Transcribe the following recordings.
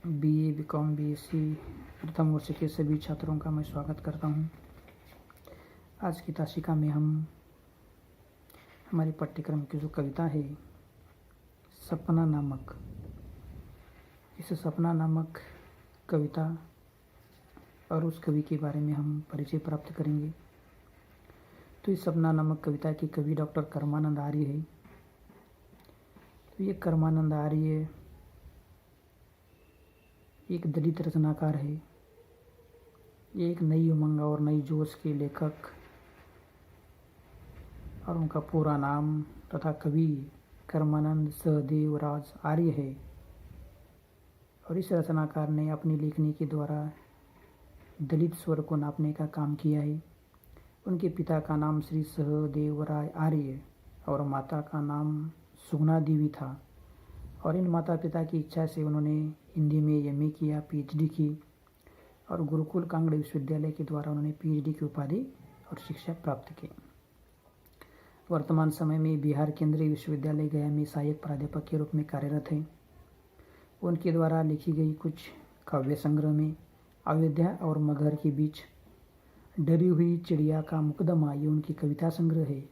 BA, BCom, BSc प्रथम वर्ष के सभी छात्रों का मैं स्वागत करता हूं। आज की तासिका में हम हमारी पाठ्यक्रम की जो कविता है सपना नामक, इस सपना नामक कविता और उस कवि के बारे में हम परिचय प्राप्त करेंगे। तो इस सपना नामक कविता के कवि डॉक्टर कर्मानंद आर्य है। तो ये कर्मानंद आर्य एक दलित रचनाकार है। ये एक नई उमंग और नई जोश के लेखक और उनका पूरा नाम तथा कवि कर्मानंद सहदेव राज आर्य है। और इस रचनाकार ने अपनी लेखनी के द्वारा दलित स्वर को नापने का काम किया है। उनके पिता का नाम श्री सहदेव राय आर्य और माता का नाम सुगुणा देवी था। और इन माता पिता की इच्छा से उन्होंने हिंदी में एमए किया, पीएचडी की और गुरुकुल कांगड़ा विश्वविद्यालय के द्वारा उन्होंने पीएचडी की उपाधि और शिक्षा प्राप्त की। वर्तमान समय में बिहार केंद्रीय विश्वविद्यालय गया में सहायक प्राध्यापक के रूप में कार्यरत हैं। उनके द्वारा लिखी गई कुछ काव्य संग्रह में अयोध्या और मगहर के बीच, डरी हुई चिड़िया का मुकदमा ये उनकी कविता संग्रह है।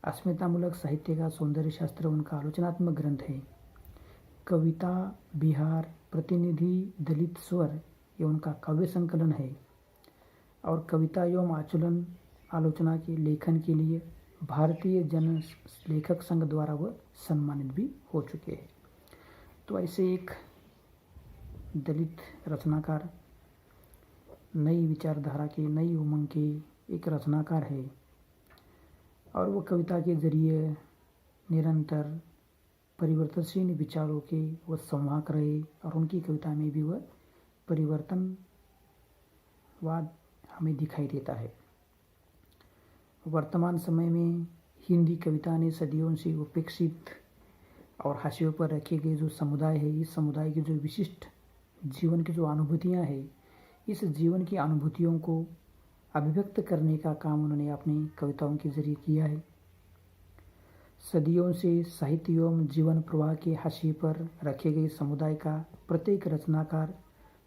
अस्मितामूलक साहित्य का सौंदर्य शास्त्र उनका आलोचनात्मक ग्रंथ है। कविता बिहार प्रतिनिधि दलित स्वर ये उनका काव्य संकलन है। और कविता एवं आचलन आलोचना के लेखन के लिए भारतीय जन लेखक संघ द्वारा वह सम्मानित भी हो चुके हैं। तो ऐसे एक दलित रचनाकार, नई विचारधारा के, नई उमंग के एक रचनाकार है। और वो कविता के जरिए निरंतर परिवर्तनशील विचारों के वह संवाहक रहे और उनकी कविता में भी वह परिवर्तनवाद हमें दिखाई देता है। वर्तमान समय में हिंदी कविता ने सदियों से उपेक्षित और हाशियों पर रखे गए जो समुदाय है, इस समुदाय की जो विशिष्ट जीवन की जो अनुभूतियाँ हैं, इस जीवन की अनुभूतियों को अभिव्यक्त करने का काम उन्होंने अपनी कविताओं के जरिए किया है। सदियों से साहित्य एवं जीवन प्रवाह के हाशिए पर रखे गए समुदाय का प्रत्येक रचनाकार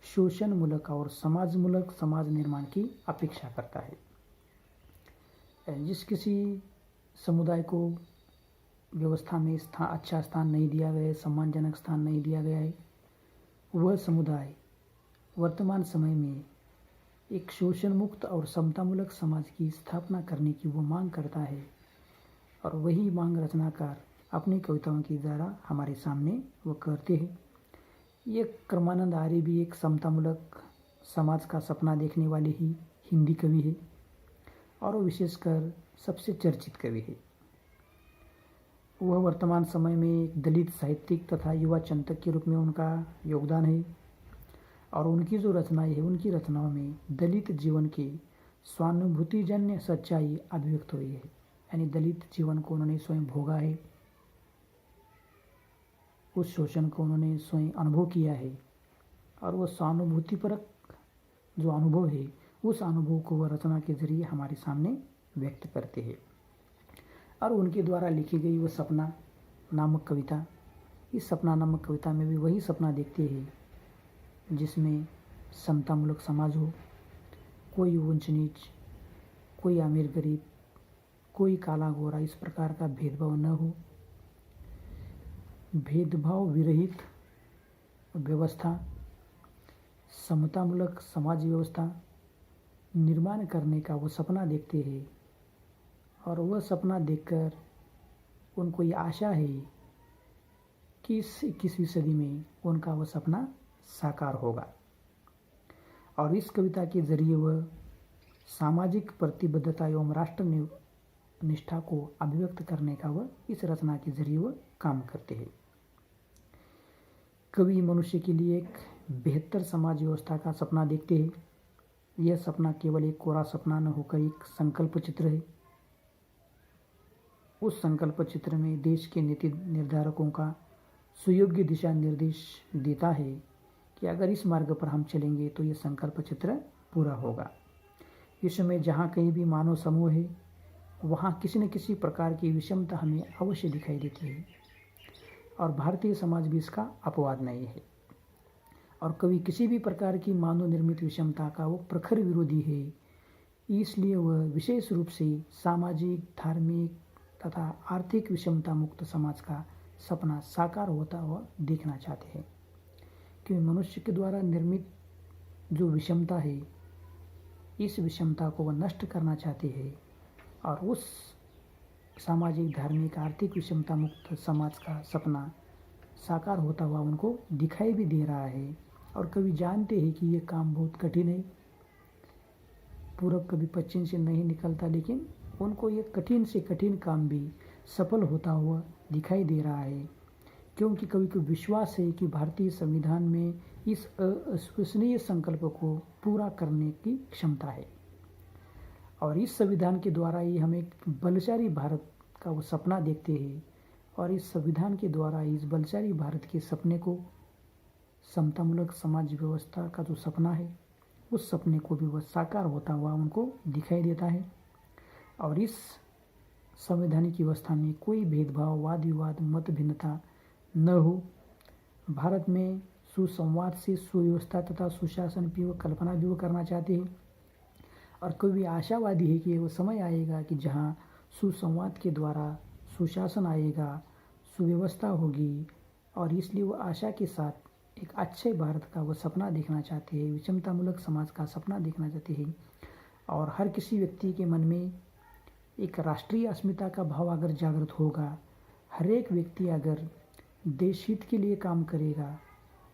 शोषणमूलक और समाजमूलक समाज निर्माण की अपेक्षा करता है। जिस किसी समुदाय को व्यवस्था में अच्छा स्थान नहीं दिया गया है, सम्मानजनक स्थान नहीं दिया गया है, वह समुदाय वर्तमान समय में एक शोषण मुक्त और समतामूलक समाज की स्थापना करने की वो मांग करता है। और वही मांग रचनाकार अपनी कविताओं के द्वारा हमारे सामने वो करते हैं। ये कर्मानंद आर्य भी एक समतामूलक समाज का सपना देखने वाले ही हिंदी कवि है और वो विशेषकर सबसे चर्चित कवि है। वह वर्तमान समय में एक दलित साहित्यिक तथा युवा चिंतक के रूप में उनका योगदान है। और उनकी जो रचनाएं है, उनकी रचनाओं में दलित जीवन की स्वानुभूतिजन्य सच्चाई अभिव्यक्त हुई है। यानी दलित जीवन को उन्होंने स्वयं भोगा है, उस शोषण को उन्होंने स्वयं अनुभव किया है और वो सहानुभूतिपरक जो अनुभव है, उस अनुभव को वह रचना के जरिए हमारे सामने व्यक्त करते हैं। और उनके द्वारा लिखी गई वो सपना नामक कविता, इस सपना नामक कविता में भी वही सपना देखते हैं जिसमें समतामूलक समाज हो, कोई ऊंच नीच, कोई अमीर गरीब, कोई काला गोरा, इस प्रकार का भेदभाव न हो। भेदभाव विरहित व्यवस्था, समतामूलक समाज व्यवस्था निर्माण करने का वो सपना देखते हैं। और वह सपना देखकर उनको ये आशा है कि इस 21वीं सदी में उनका वह सपना साकार होगा। और इस कविता के जरिए वह सामाजिक प्रतिबद्धता एवं राष्ट्र निष्ठा को अभिव्यक्त करने का वह इस रचना के जरिए वह काम करते हैं। कवि मनुष्य के लिए एक बेहतर समाज व्यवस्था का सपना देखते हैं। यह सपना केवल एक कोरा सपना न होकर एक संकल्प चित्र है। उस संकल्प चित्र में देश के नीति निर्धारकों का सुयोग्य दिशा निर्देश देता है कि अगर इस मार्ग पर हम चलेंगे तो ये संकल्प चित्र पूरा होगा। विश्व में जहाँ कहीं भी मानव समूह है, वहाँ किसी न किसी प्रकार की विषमता हमें अवश्य दिखाई देती है और भारतीय समाज भी इसका अपवाद नहीं है। और कवि किसी भी प्रकार की मानव निर्मित विषमता का वो प्रखर विरोधी है। इसलिए वह विशेष रूप से सामाजिक, धार्मिक तथा आर्थिक विषमता मुक्त समाज का सपना साकार होता हुआ देखना चाहते हैं। क्योंकि मनुष्य के द्वारा निर्मित जो विषमता है, इस विषमता को वह नष्ट करना चाहते हैं और उस सामाजिक, धार्मिक, आर्थिक विषमता मुक्त समाज का सपना साकार होता हुआ उनको दिखाई भी दे रहा है। और कवि जानते हैं कि ये काम बहुत कठिन है, पूरब कभी पश्चिम से नहीं निकलता, लेकिन उनको ये कठिन से कठिन काम भी सफल होता हुआ दिखाई दे रहा है। क्योंकि कवि को विश्वास है कि भारतीय संविधान में इस अविश्वसनीय संकल्प को पूरा करने की क्षमता है और इस संविधान के द्वारा ही हम एक बलशाली भारत का वो सपना देखते हैं और इस संविधान के द्वारा इस बलशाली भारत के सपने को, समतामूलक समाज व्यवस्था का जो सपना है, उस सपने को भी वह साकार होता हुआ उनको दिखाई देता है। और इस संवैधानिक व्यवस्था में कोई भेदभाव, वाद विवाद, मत भिन्नता न हो। भारत में सुसंवाद से सुव्यवस्था तथा सुशासन की वो कल्पना भी वो करना चाहते हैं और कवि आशावादी है कि वो समय आएगा कि जहाँ सुसंवाद के द्वारा सुशासन आएगा, सुव्यवस्था होगी और इसलिए वो आशा के साथ एक अच्छे भारत का वो सपना देखना चाहते हैं, विषमतामूलक समाज का सपना देखना चाहते हैं। और हर किसी व्यक्ति के मन में एक राष्ट्रीय अस्मिता का भाव अगर जागृत होगा, हर एक व्यक्ति अगर देश हित के लिए काम करेगा,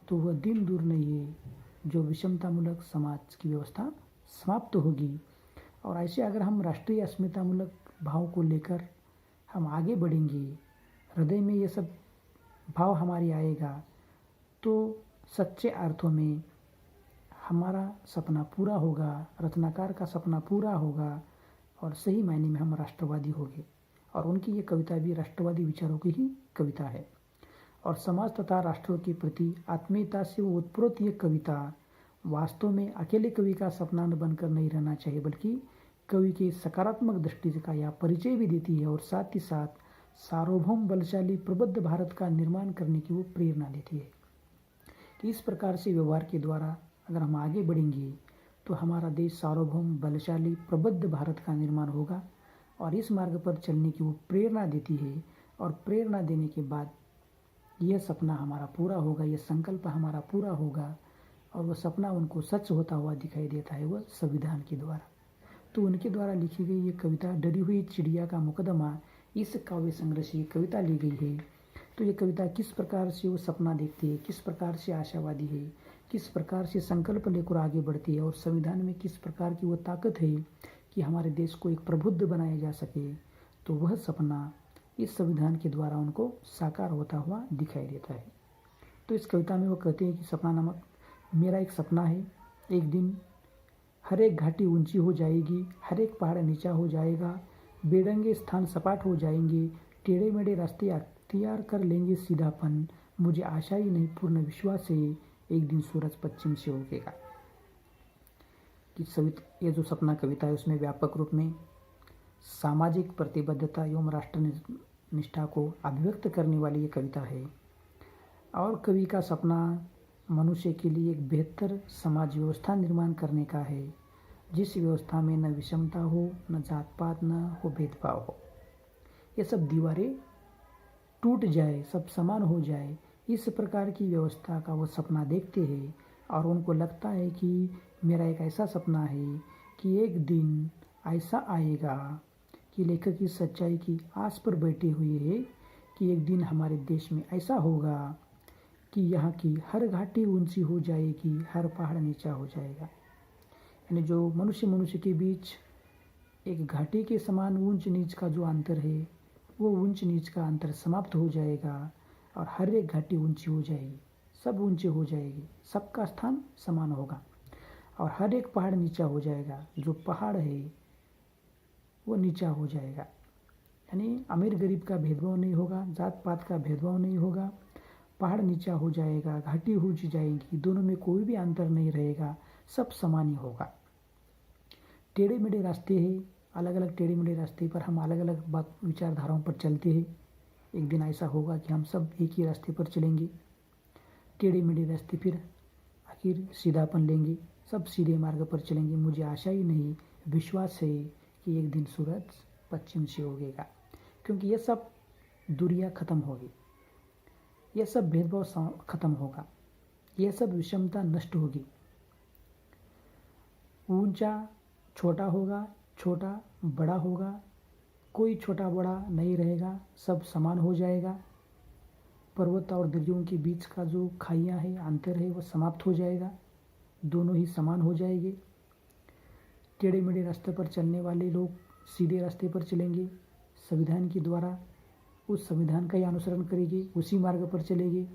तो वह दिन दूर नहीं है जो विषमतामूलक समाज की व्यवस्था समाप्त होगी। और ऐसे अगर हम राष्ट्रीय अस्मितामूलक भाव को लेकर हम आगे बढ़ेंगे, हृदय में ये सब भाव हमारी आएगा, तो सच्चे अर्थों में हमारा सपना पूरा होगा, रत्नाकर का सपना पूरा होगा और सही मायने में हम राष्ट्रवादी होंगे। और उनकी ये कविता भी राष्ट्रवादी विचारों की ही कविता है और समाज तथा राष्ट्रों के प्रति आत्मीयता से वो उत्प्रोत ये कविता वास्तव में अकेले कवि का सपना बनकर नहीं रहना चाहिए, बल्कि कवि के सकारात्मक दृष्टि का यह परिचय भी देती है और साथ ही साथ सार्वभौम, बलशाली, प्रबुद्ध भारत का निर्माण करने की वो प्रेरणा देती है कि इस प्रकार से व्यवहार के द्वारा अगर हम आगे बढ़ेंगे तो हमारा देश सार्वभौम, बलशाली, प्रबुद्ध भारत का निर्माण होगा। और इस मार्ग पर चलने की वो प्रेरणा देती है और प्रेरणा देने के बाद यह सपना हमारा पूरा होगा, यह संकल्प हमारा पूरा होगा और वह सपना उनको सच होता हुआ दिखाई देता है, वह संविधान के द्वारा। तो उनके द्वारा लिखी गई ये कविता डरी हुई चिड़िया का मुकदमा, इस काव्य संग्रह से ये कविता ली गई है। तो ये कविता किस प्रकार से वो सपना देखती है, किस प्रकार से आशावादी है, किस प्रकार से संकल्प लेकर आगे बढ़ती है और संविधान में किस प्रकार की वो ताकत है कि हमारे देश को एक प्रबुद्ध बनाया जा सके, तो वह सपना इस संविधान के द्वारा उनको साकार होता हुआ दिखाई देता है। तो इस कविता में वो कहते हैं कि सपना नामक मेरा एक सपना है, एक दिन हर एक घाटी ऊंची हो जाएगी, हर एक पहाड़ नीचा हो जाएगा, बेढंगे स्थान सपाट हो जाएंगे, टेढ़े मेढ़े रास्ते अख्तियार कर लेंगे सीधापन, मुझे आशा ही नहीं पूर्ण विश्वास है एक दिन सूरज पश्चिम से उगेगा। कि ये जो सपना कविता है उसमें व्यापक रूप में सामाजिक प्रतिबद्धता एवं राष्ट्र निष्ठा को अभिव्यक्त करने वाली ये कविता है। और कवि का सपना मनुष्य के लिए एक बेहतर समाज व्यवस्था निर्माण करने का है, जिस व्यवस्था में न विषमता हो, न जात पात, न हो भेदभाव हो, ये सब दीवारें टूट जाए, सब समान हो जाए, इस प्रकार की व्यवस्था का वो सपना देखते हैं। और उनको लगता है कि मेरा एक ऐसा सपना है कि एक दिन ऐसा आएगा कि लेखक की सच्चाई की आस पर बैठे हुए हैं कि एक दिन हमारे देश में ऐसा होगा कि यहाँ की हर घाटी ऊंची हो जाएगी, हर पहाड़ नीचा हो जाएगा। यानी जो मनुष्य के बीच एक घाटी के समान ऊंच नीच का जो अंतर है, वो ऊंच नीच का अंतर समाप्त हो जाएगा और हर एक घाटी ऊंची हो जाएगी, सब ऊंचे हो जाएगी, सबका स्थान समान होगा और हर एक पहाड़ नीचा हो जाएगा, जो पहाड़ है वो नीचा हो जाएगा। यानी अमीर गरीब का भेदभाव नहीं होगा, जात पात का भेदभाव नहीं होगा, पहाड़ नीचा हो जाएगा, घाटी ऊंची जाएगी, दोनों में कोई भी अंतर नहीं रहेगा, सब समान ही होगा। टेढ़े मेढ़े रास्ते हैं, अलग अलग टेढ़े मेढ़े रास्ते पर हम अलग अलग बात विचारधाराओं पर चलते हैं। एक दिन ऐसा होगा कि हम सब एक ही रास्ते पर चलेंगे, टेढ़े मेढ़े रास्ते फिर आखिर सीधापन लेंगे, सब सीधे मार्ग पर चलेंगे। मुझे आशा ही नहीं, विश्वास है कि एक दिन सूरज पश्चिम से उगेगा, क्योंकि ये सब दूरियां खत्म होगी, यह सब भेदभाव खत्म होगा, यह सब विषमता नष्ट होगी। ऊंचा छोटा होगा, छोटा बड़ा होगा, कोई छोटा बड़ा नहीं रहेगा, सब समान हो जाएगा। पर्वत और दरियों के बीच का जो खाइयाँ है, अंतर है, वह समाप्त हो जाएगा, दोनों ही समान हो जाएंगे। टेढ़े मेढ़े रास्ते पर चलने वाले लोग सीधे रास्ते पर चलेंगे, संविधान के द्वारा उस संविधान का ही अनुसरण करेंगे, उसी मार्ग पर चलेंगे।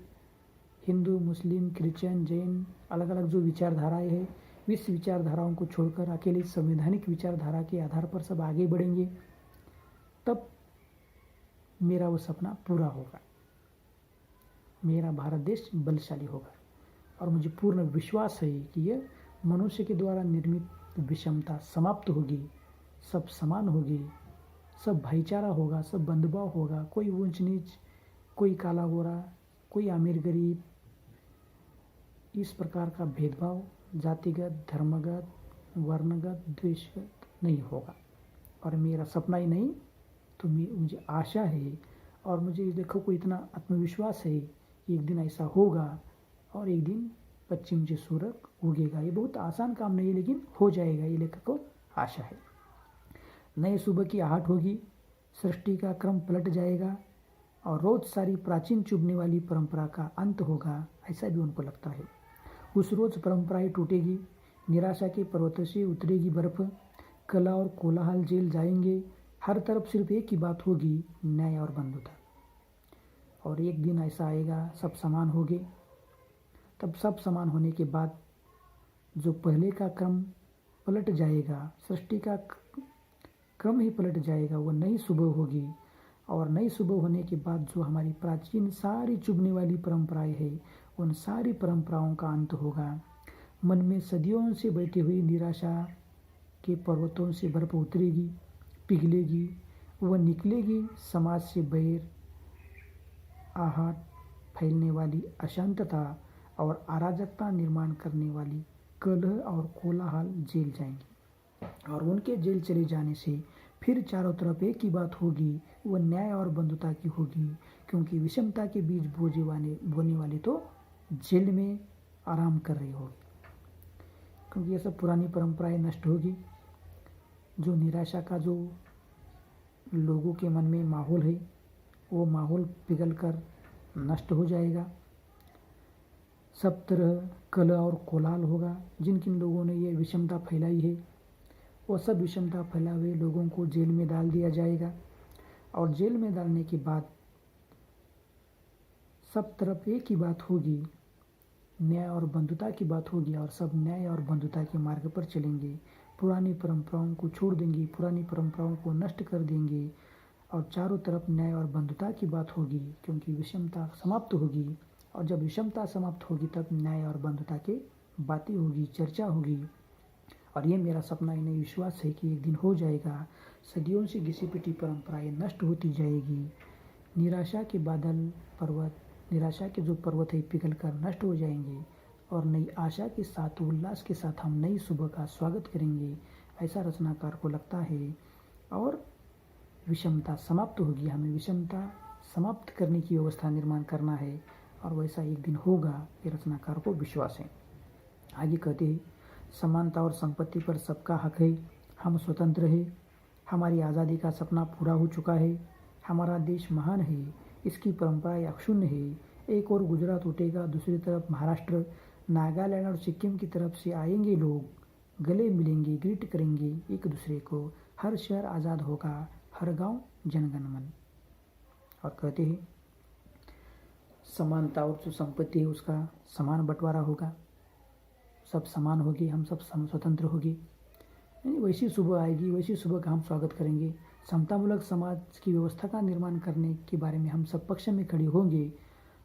हिंदू, मुस्लिम, क्रिश्चियन, जैन, अलग अलग जो विचारधाराएं हैं, इस विचारधाराओं को छोड़कर अकेले संवैधानिक विचारधारा के आधार पर सब आगे बढ़ेंगे, तब मेरा वो सपना पूरा होगा, मेरा भारत देश बलशाली होगा। और मुझे पूर्ण विश्वास है कि यह मनुष्य के द्वारा निर्मित विषमता समाप्त होगी, सब समान होगी, सब भाईचारा होगा, सब बंधुभाव होगा, कोई ऊंच नीच, कोई काला गोरा, कोई अमीर गरीब, इस प्रकार का भेदभाव जातिगत, धर्मगत, वर्णगत, द्वेषगत नहीं होगा। और मेरा सपना ही नहीं तो मुझे आशा है, और मुझे देखो को इतना आत्मविश्वास है कि एक दिन ऐसा होगा और एक दिन पश्चिम से सूरज उगेगा। ये बहुत आसान काम नहीं है, लेकिन हो जाएगा, ये लेखक को आशा है। नए सुबह की आहट होगी, सृष्टि का क्रम पलट जाएगा और रोज सारी प्राचीन चुभने वाली परंपरा का अंत होगा, ऐसा भी उनको लगता है। उस रोज परंपराएं टूटेगी, निराशा के पर्वतों से उतरेगी बर्फ, कला और कोलाहल जेल जाएंगे, हर तरफ सिर्फ एक ही बात होगी, न्याय और बंधुता। और एक दिन ऐसा आएगा, सब समान होंगे। तब सब समान होने के बाद जो पहले का क्रम पलट जाएगा, सृष्टि का क्रम ही पलट जाएगा, वो नई सुबह होगी। और नई सुबह होने के बाद जो हमारी प्राचीन सारी चुभने वाली परंपराएं हैं, उन सारी परंपराओं का अंत होगा। मन में सदियों से बैठी हुई निराशा के पर्वतों से बर्फ उतरेगी, पिघलेगी, वह निकलेगी समाज से बैर, आहट फैलने वाली अशांतता और अराजकता निर्माण करने वाली कलह और कोलाहल जेल जाएंगी। और उनके जेल चले जाने से फिर चारों तरफ एक ही बात होगी, वह न्याय और बंधुता की होगी, क्योंकि विषमता के बीज बोने वाले तो जेल में आराम कर रही होगी। क्योंकि ये सब पुरानी परंपराएं नष्ट होगी, जो निराशा का जो लोगों के मन में माहौल है, वो माहौल पिघल कर नष्ट हो जाएगा। सब तरह कलह और कोलाहल होगा। जिन किन लोगों ने ये विषमता फैलाई है, वो सब विषमता फैलाए हुए लोगों को जेल में डाल दिया जाएगा। और जेल में डालने के बाद सब तरफ एक ही बात होगी, न्याय और बंधुता की बात होगी, और सब न्याय और बंधुता के मार्ग पर चलेंगे। पुरानी परंपराओं को छोड़ देंगे, पुरानी परंपराओं को नष्ट कर देंगे, और चारों तरफ न्याय और बंधुता की बात होगी, क्योंकि विषमता समाप्त होगी। और जब विषमता समाप्त होगी, तब न्याय और बंधुता की बातें होगी, चर्चा होगी। और ये मेरा सपना ही नहीं, विश्वास है कि एक दिन हो जाएगा। सदियों से घिसी पिटी परंपराएं नष्ट होती जाएगी। निराशा के बादल पर्वत, निराशा के जो पर्वत है, पिघल कर नष्ट हो जाएंगे, और नई आशा के साथ, उल्लास के साथ हम नई सुबह का स्वागत करेंगे, ऐसा रचनाकार को लगता है। और विषमता समाप्त होगी, हमें विषमता समाप्त करने की व्यवस्था निर्माण करना है, और वैसा एक दिन होगा, ये रचनाकार को विश्वास है। आगे कहते हैं, समानता और संपत्ति पर सबका हक है, हम स्वतंत्र हैं, हमारी आज़ादी का सपना पूरा हो चुका है, हमारा देश महान है, इसकी परंपराएं अक्षुण्ण है। एक और गुजरात उठेगा, दूसरी तरफ महाराष्ट्र, नागालैंड और सिक्किम की तरफ से आएंगे लोग, गले मिलेंगे, ग्रीट करेंगे एक दूसरे को, हर शहर आज़ाद होगा, हर गांव जनगण मन। और कहते हैं, समानता और जो संपत्ति है उसका समान बंटवारा होगा, सब समान होगी, हम सब स्वतंत्र होगी। वैसी सुबह आएगी, वैसी सुबह का हम स्वागत करेंगे। समतामूलक समाज की व्यवस्था का निर्माण करने के बारे में हम सब पक्ष में खड़े होंगे,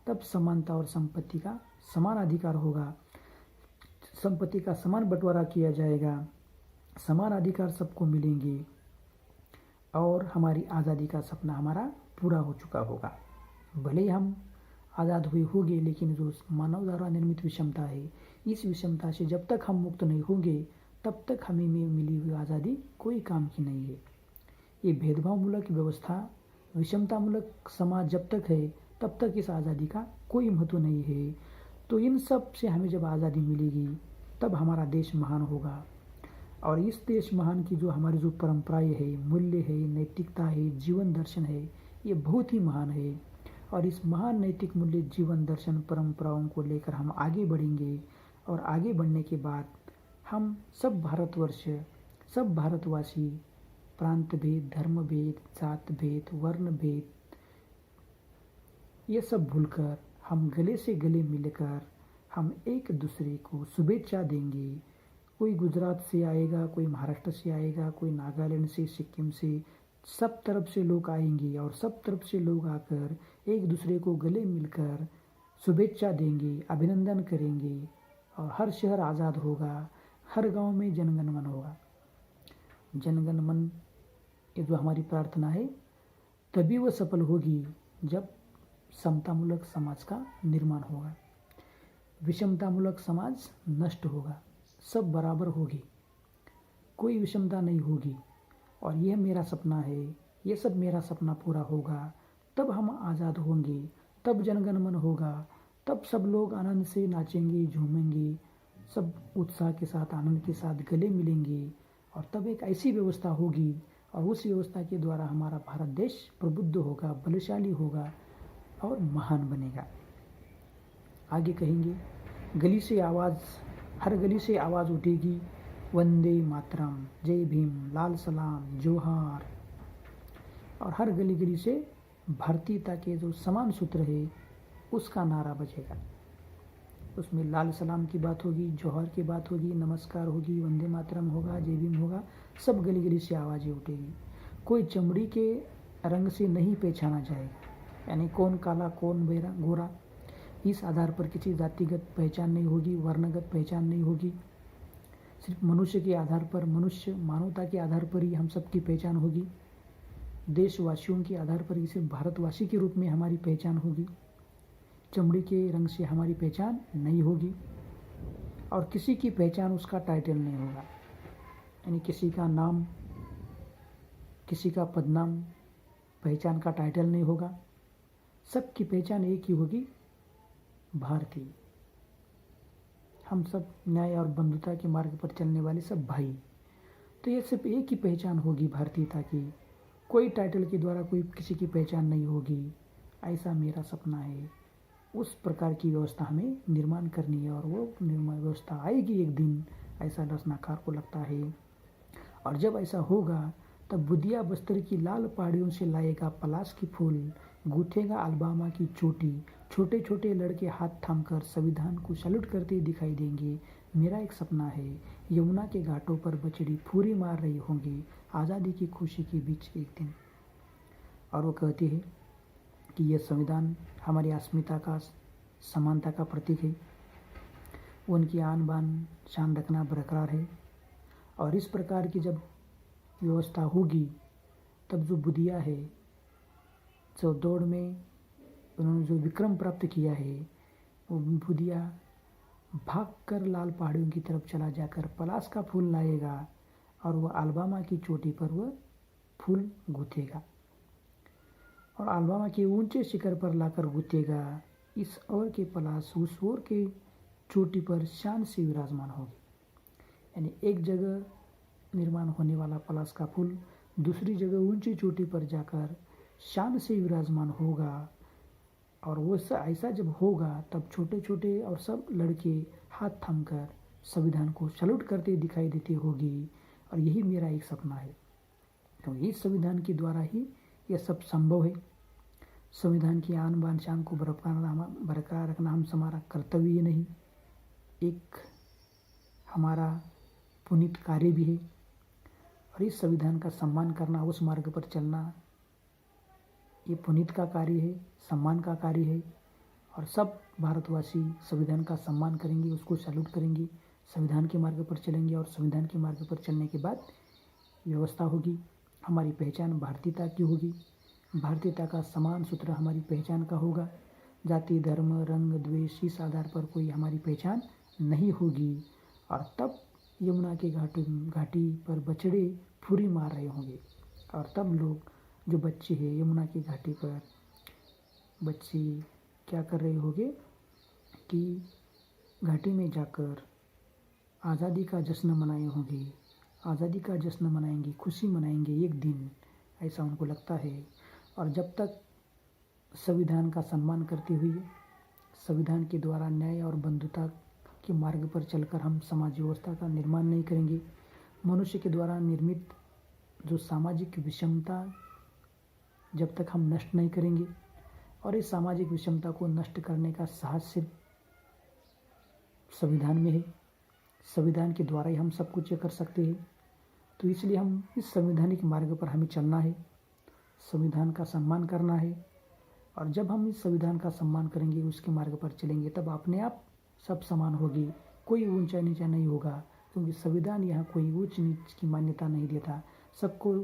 तब समानता और संपत्ति का समान अधिकार होगा, संपत्ति का समान बंटवारा किया जाएगा, समान अधिकार सबको मिलेंगे, और हमारी आज़ादी का सपना हमारा पूरा हो चुका होगा। भले ही हम आज़ाद हुए होंगे, लेकिन जो मानव द्वारा निर्मित विषमता है, इस विषमता से जब तक हम मुक्त नहीं होंगे तब तक हमें में मिली हुई आज़ादी कोई काम की नहीं है। ये भेदभावमूलक व्यवस्था, विषमतामूलक समाज जब तक है तब तक इस आज़ादी का कोई महत्व नहीं है। तो इन सब से हमें जब आज़ादी मिलेगी तब हमारा देश महान होगा। और इस देश महान की जो हमारी जो परंपराएं है, मूल्य है, नैतिकता है, जीवन दर्शन है, ये बहुत ही महान है। और इस महान नैतिक मूल्य, जीवन दर्शन, परंपराओं को लेकर हम आगे बढ़ेंगे। और आगे बढ़ने के बाद हम सब भारतवर्ष, सब भारतवासी प्रांत भेद, धर्म भेद, जात भेद, वर्ण भेद, ये सब भूलकर हम गले से गले मिलकर हम एक दूसरे को शुभेच्छा देंगे। कोई गुजरात से आएगा, कोई महाराष्ट्र से आएगा, कोई नागालैंड से, सिक्किम से, सब तरफ से लोग आएंगे और सब तरफ से लोग आकर एक दूसरे को गले मिलकर शुभेच्छा देंगे, अभिनंदन करेंगे। और हर शहर आज़ाद होगा, हर गांव में जनगण मन होगा। जनगण मन ये जो हमारी प्रार्थना है तभी वह सफल होगी जब समतामूलक समाज का निर्माण होगा, विषमतामूलक समाज नष्ट होगा, सब बराबर होगी, कोई विषमता नहीं होगी। और यह मेरा सपना है, ये सब मेरा सपना पूरा होगा, तब हम आज़ाद होंगे, तब जनगण मन होगा, तब सब लोग आनंद से नाचेंगे, झूमेंगे, सब उत्साह के साथ, आनंद के साथ गले मिलेंगे। और तब एक ऐसी व्यवस्था होगी और उस व्यवस्था के द्वारा हमारा भारत देश प्रबुद्ध होगा, बलशाली होगा और महान बनेगा। आगे कहेंगे, गली से आवाज़, हर गली से आवाज़ उठेगी, वंदे मातरम, जय भीम, लाल सलाम, जोहार। और हर गली गली से भारतीयता के जो समान सूत्र है उसका नारा बजेगा। उसमें लाल सलाम की बात होगी, जोहर की बात होगी, नमस्कार होगी, वंदे मातरम होगा, जय भीम होगा, सब गली गली से आवाज़ें उठेगी। कोई चमड़ी के रंग से नहीं पहचाना जाएगा, यानी कौन काला कौन गोरा, इस आधार पर किसी जातिगत पहचान नहीं होगी, वर्णगत पहचान नहीं होगी। सिर्फ मनुष्य के आधार पर, मनुष्य मानवता के आधार पर ही हम सबकी पहचान होगी। देशवासियों के आधार पर ही सिर्फ भारतवासी के रूप में हमारी पहचान होगी। चमड़ी के रंग से हमारी पहचान नहीं होगी। और किसी की पहचान उसका टाइटल नहीं होगा, यानी किसी का नाम, किसी का पदनाम पहचान का टाइटल नहीं होगा। सबकी पहचान एक ही होगी, भारतीय। हम सब न्याय और बंधुता के मार्ग पर चलने वाले सब भाई। तो ये सिर्फ एक ही पहचान होगी भारतीयता की, कोई टाइटल के द्वारा कोई किसी की पहचान नहीं होगी। ऐसा मेरा सपना है। उस प्रकार की व्यवस्था हमें निर्माण करनी है और वो निर्माण व्यवस्था आएगी एक दिन, ऐसा रचनाकार को लगता है। और जब ऐसा होगा तब बुदिया बस्तर की लाल पहाड़ियों से लाएगा पलाश की फूल, गूंथेगा अलबामा की चोटी, छोटे छोटे लड़के हाथ थामकर संविधान को सैल्यूट करते दिखाई देंगे। मेरा एक सपना है, यमुना के घाटों पर बछड़ी फूरी मार रही होंगी, आज़ादी की खुशी के बीच एक दिन। और वो कहती है कि यह संविधान हमारी अस्मिता का, समानता का प्रतीक है, उनकी आन बान शान रखना बरकरार है। और इस प्रकार की जब व्यवस्था होगी तब जो बुदिया है, जो दौड़ में उन्होंने जो विक्रम प्राप्त किया है, वो बुदिया भागकर लाल पहाड़ियों की तरफ चला जाकर पलाश का फूल लाएगा और वह अलबामा की चोटी पर वह फूल गूंथेगा और अलबामा के ऊंचे शिखर पर लाकर गूंथेगा। इस ओर के पलाश उस ओर के चोटी पर शान से विराजमान होगी। यानी एक जगह निर्माण होने वाला पलाश का फूल दूसरी जगह ऊंची चोटी पर जाकर शान से विराजमान होगा। और वो ऐसा जब होगा तब छोटे छोटे और सब लड़के हाथ थामकर संविधान को सैल्यूट करते दिखाई देते होगी। और यही मेरा एक सपना है, क्योंकि इस संविधान के द्वारा ही यह सब संभव है। संविधान की आन बान शान को बरकरार रखना हम हमारा कर्तव्य नहीं, एक हमारा पुनीत कार्य भी है। और इस संविधान का सम्मान करना, उस मार्ग पर चलना, ये पुनीत का कार्य है, सम्मान का कार्य है। और सब भारतवासी संविधान का सम्मान करेंगे, उसको सैल्यूट करेंगे, संविधान के मार्ग पर चलेंगे। और संविधान के मार्ग पर चलने के बाद व्यवस्था होगी, हमारी पहचान भारतीयता की होगी, भारतीयता का समान सूत्र हमारी पहचान का होगा। जाति, धर्म, रंग, द्वेष इस आधार पर कोई हमारी पहचान नहीं होगी। और तब यमुना के घाटी पर बछड़े फुरी मार रहे होंगे, और तब लोग जो बच्चे हैं यमुना की घाटी पर बच्चे क्या कर रहे होंगे कि घाटी में जाकर आज़ादी का जश्न मनाए होंगे, आज़ादी का जश्न मनाएंगे, खुशी मनाएंगे एक दिन, ऐसा उनको लगता है। और जब तक संविधान का सम्मान करते हुए, संविधान के द्वारा न्याय और बंधुता के मार्ग पर चलकर हम समाज व्यवस्था का निर्माण नहीं करेंगे, मनुष्य के द्वारा निर्मित जो सामाजिक विषमता जब तक हम नष्ट नहीं करेंगे, और इस सामाजिक विषमता को नष्ट करने का साहस सिर्फ संविधान में है, संविधान के द्वारा ही हम सब कुछ कर सकते हैं। तो इसलिए हम इस संवैधानिक मार्ग पर हमें चलना है, संविधान का सम्मान करना है। और जब हम इस संविधान का सम्मान करेंगे, उसके मार्ग पर चलेंगे, तब अपने आप सब समान होगी, कोई ऊंचा नीचा नहीं होगा, क्योंकि संविधान यहाँ कोई ऊंच नीच की मान्यता नहीं देता, सबको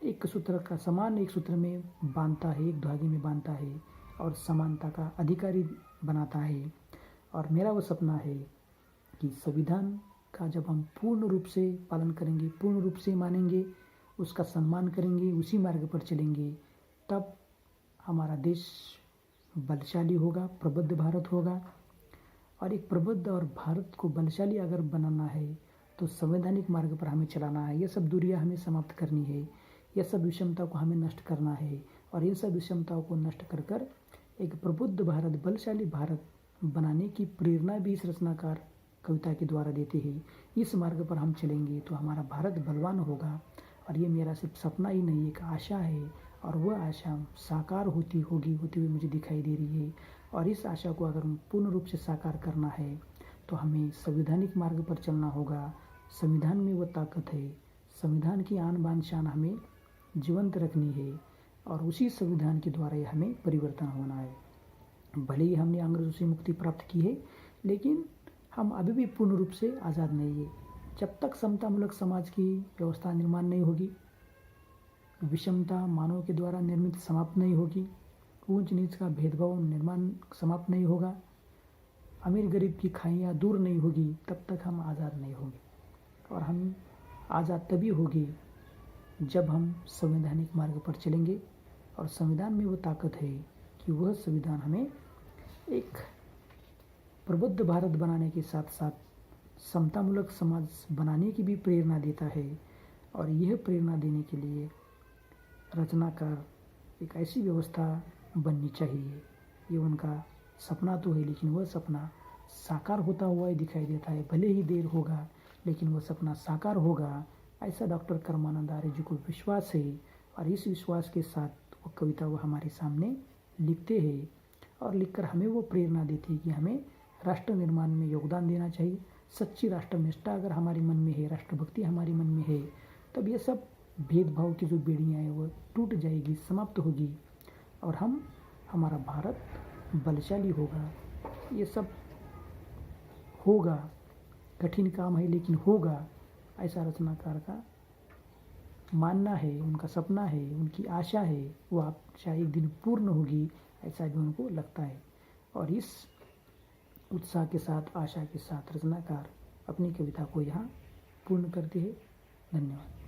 एक सूत्र का समान एक सूत्र में बांधता है, एक धागे में बांधता है और समानता का अधिकारी बनाता है। और मेरा वो सपना है कि संविधान का जब हम पूर्ण रूप से पालन करेंगे, पूर्ण रूप से मानेंगे, उसका सम्मान करेंगे, उसी मार्ग पर चलेंगे, तब हमारा देश बलशाली होगा, प्रबुद्ध भारत होगा। और एक प्रबुद्ध और भारत को बलशाली अगर बनाना है तो संवैधानिक मार्ग पर हमें चलाना है, ये सब दूरियां हमें समाप्त करनी है, यह सब विषमता को हमें नष्ट करना है। और इन सब विषमताओं को नष्ट कर कर एक प्रबुद्ध भारत, बलशाली भारत बनाने की प्रेरणा भी इस रचनाकार कविता के द्वारा देते हैं। इस मार्ग पर हम चलेंगे तो हमारा भारत बलवान होगा। और ये मेरा सिर्फ सपना ही नहीं, एक आशा है, और वह आशा साकार होती हुई मुझे दिखाई दे रही है। और इस आशा को अगर पूर्ण रूप से साकार करना है तो हमें संवैधानिक मार्ग पर चलना होगा। संविधान में वो ताकत है, संविधान की आन बान शान हमें जीवंत रखनी है, और उसी संविधान के द्वारा ही हमें परिवर्तन होना है। भले ही हमने अंग्रेजों से मुक्ति प्राप्त की है, लेकिन हम अभी भी पूर्ण रूप से आज़ाद नहीं है। जब तक समतामूलक समाज की व्यवस्था निर्माण नहीं होगी, विषमता मानव के द्वारा निर्मित समाप्त नहीं होगी, ऊंच नीच का भेदभाव निर्माण समाप्त नहीं होगा, अमीर गरीब की खाइयाँ दूर नहीं होगी, तब तक हम आज़ाद नहीं होंगे। और हम आज़ाद तभी होगी जब हम संवैधानिक मार्ग पर चलेंगे। और संविधान में वो ताकत है कि वह संविधान हमें एक प्रबुद्ध भारत बनाने के साथ साथ समतामूलक समाज बनाने की भी प्रेरणा देता है। और यह प्रेरणा देने के लिए रचनाकार एक ऐसी व्यवस्था बननी चाहिए। ये उनका सपना तो है, लेकिन वह सपना साकार होता हुआ ही दिखाई देता है। भले ही देर होगा, लेकिन वह सपना साकार होगा, ऐसा डॉक्टर कर्मानंद आर्य जी को विश्वास है। और इस विश्वास के साथ वो कविता वो हमारे सामने लिखते हैं, और लिखकर हमें वो प्रेरणा देती है कि हमें राष्ट्र निर्माण में योगदान देना चाहिए। सच्ची राष्ट्रनिष्ठा अगर हमारे मन में है, राष्ट्रभक्ति हमारे मन में है, तब ये सब भेदभाव की जो बेड़ियाँ हैं वो टूट जाएगी, समाप्त होगी, और हमारा भारत बलशाली होगा। ये सब होगा, कठिन काम है लेकिन होगा, ऐसा रचनाकार का मानना है, उनका सपना है, उनकी आशा है। वो आप शायद एक दिन पूर्ण होगी, ऐसा भी उनको लगता है। और इस उत्साह के साथ, आशा के साथ रचनाकार अपनी कविता को यहाँ पूर्ण करते हैं। धन्यवाद।